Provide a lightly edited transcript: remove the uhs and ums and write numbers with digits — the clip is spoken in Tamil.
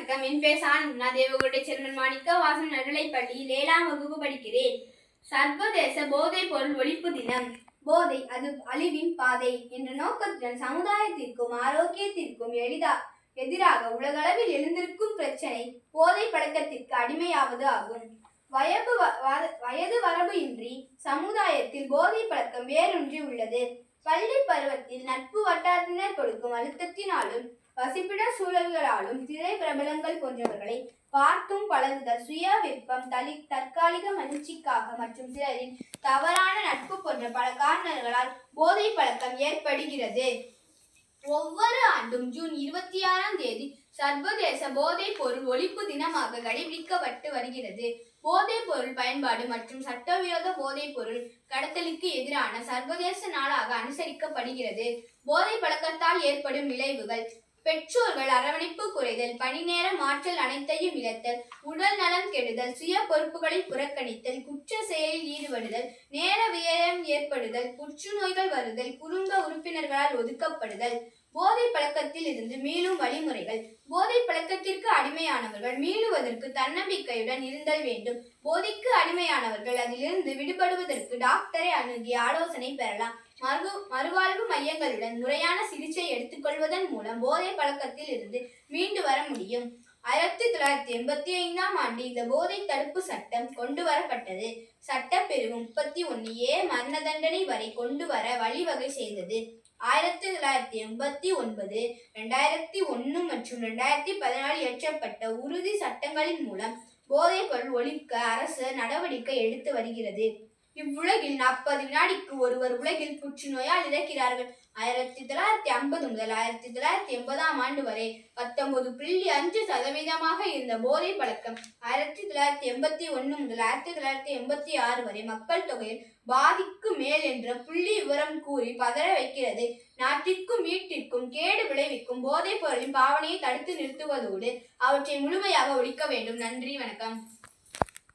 வணக்கம். என் பேர் சாந்தனா தேவகோட்டை செல்வன் மாணிக்க வாசன் நடுநிலைப்பள்ளியில் 7ஆம் வகுப்பு படிக்கிறேன். சர்வதேச போதைப் பொருள் ஒழிப்பு தினம். போதை அது அழிவின் பாதை என்ற நோக்கத்துடன் சமுதாயத்திற்கும் ஆரோக்கியத்திற்கும் எதிராக உலகளவில் எழுந்திருக்கும் பிரச்சனை போதை பழக்கத்திற்கு அடிமையாவது ஆகும். வயது வரம்பு இன்றி சமுதாயத்தில் போதை பழக்கம் வேரூன்றி உள்ளது. பள்ளி பருவத்தில் நட்பு வட்டாரத்தினர் கொடுக்கும் அழுத்தத்தினாலும் வசிப்பிட சூழல்களாலும் திரை பிரபலங்கள் போன்றவர்களை பார்த்தும் பழகுதல், சுய விருப்பம், தற்காலிக மகிழ்ச்சிக்காக மற்றும் சிலரின் தவறான நட்பு போன்ற பல காரணங்களால் போதை பழக்கம் ஏற்படுகிறது. ஒவ்வொரு ஆண்டும் ஜூன் 26ஆம் தேதி சர்வதேச போதைப் பொருள் ஒழிப்பு தினமாக கடைபிடிக்கப்பட்டு வருகிறது. போதைப் பொருள் பயன்பாடு மற்றும் சட்டவிரோத போதைப் பொருள் கடத்தலுக்கு எதிரான சர்வதேச நாளாக அனுசரிக்கப்படுகிறது. போதை பழக்கத்தால் ஏற்படும் விளைவுகள்: பெற்றோர்கள் அரவணைப்பு குறைதல், பணி நேர மாற்றல் அனைத்தையும் இழத்தல், உடல் நலம் கெடுதல், சுய பொறுப்புகளை புறக்கணித்தல், குற்ற செயலில் ஈடுபடுதல், நேர விரயம் ஏற்படுதல், புற்றுநோய்கள் வருதல், குடும்ப உறுப்பினர்களால் ஒதுக்கப்படுதல். போதை பழக்கத்தில் இருந்து மீளும் வழிமுறைகள்: போதை பழக்கத்திற்கு அடிமையானவர்கள் மீளுவதற்கு தன்னம்பிக்கையுடன் இருந்தல் வேண்டும். போதைக்கு அடிமையானவர்கள் அதிலிருந்து விடுபடுவதற்கு டாக்டரை அணுகி ஆலோசனை பெறலாம். மறுவாழ்வு மையங்களுடன் முறையான சிகிச்சை எடுத்துக்கொள்வதன் மூலம் போதை பழக்கத்தில் இருந்து மீண்டு வர முடியும். 1985ஆம் ஆண்டு இந்த போதை தடுப்பு சட்டம் கொண்டு வரப்பட்டது. சட்டப்பிரிவு 31A மரண தண்டனை வரை கொண்டு வர வழிவகை செய்தது. 1989, 2001 மற்றும் 2014 இயற்றப்பட்ட உறுதி சட்டங்களின் மூலம் போதைப் பொருள் ஒழிக்க அரசு நடவடிக்கை எடுத்து வருகிறது. இவ்வுலகில் 40 வினாடிக்கு ஒருவர் உலகில் புற்றுநோயால் இறக்கிறார்கள். 1950 முதல் 1980ஆம் ஆண்டு வரை 19.5% இருந்த போதை பழக்கம் 1981 முதல் 1986 வரை மக்கள் தொகையில் பாதிக்கு மேல் என்ற புள்ளி விவரம் கூறி பதற வைக்கிறது. நாட்டிற்கும் வீட்டிற்கும் கேடு விளைவிக்கும் போதைப் பொருளின் பாவனையை தடுத்து நிறுத்துவதோடு அவற்றை முழுமையாக ஒழிக்க வேண்டும். நன்றி, வணக்கம்.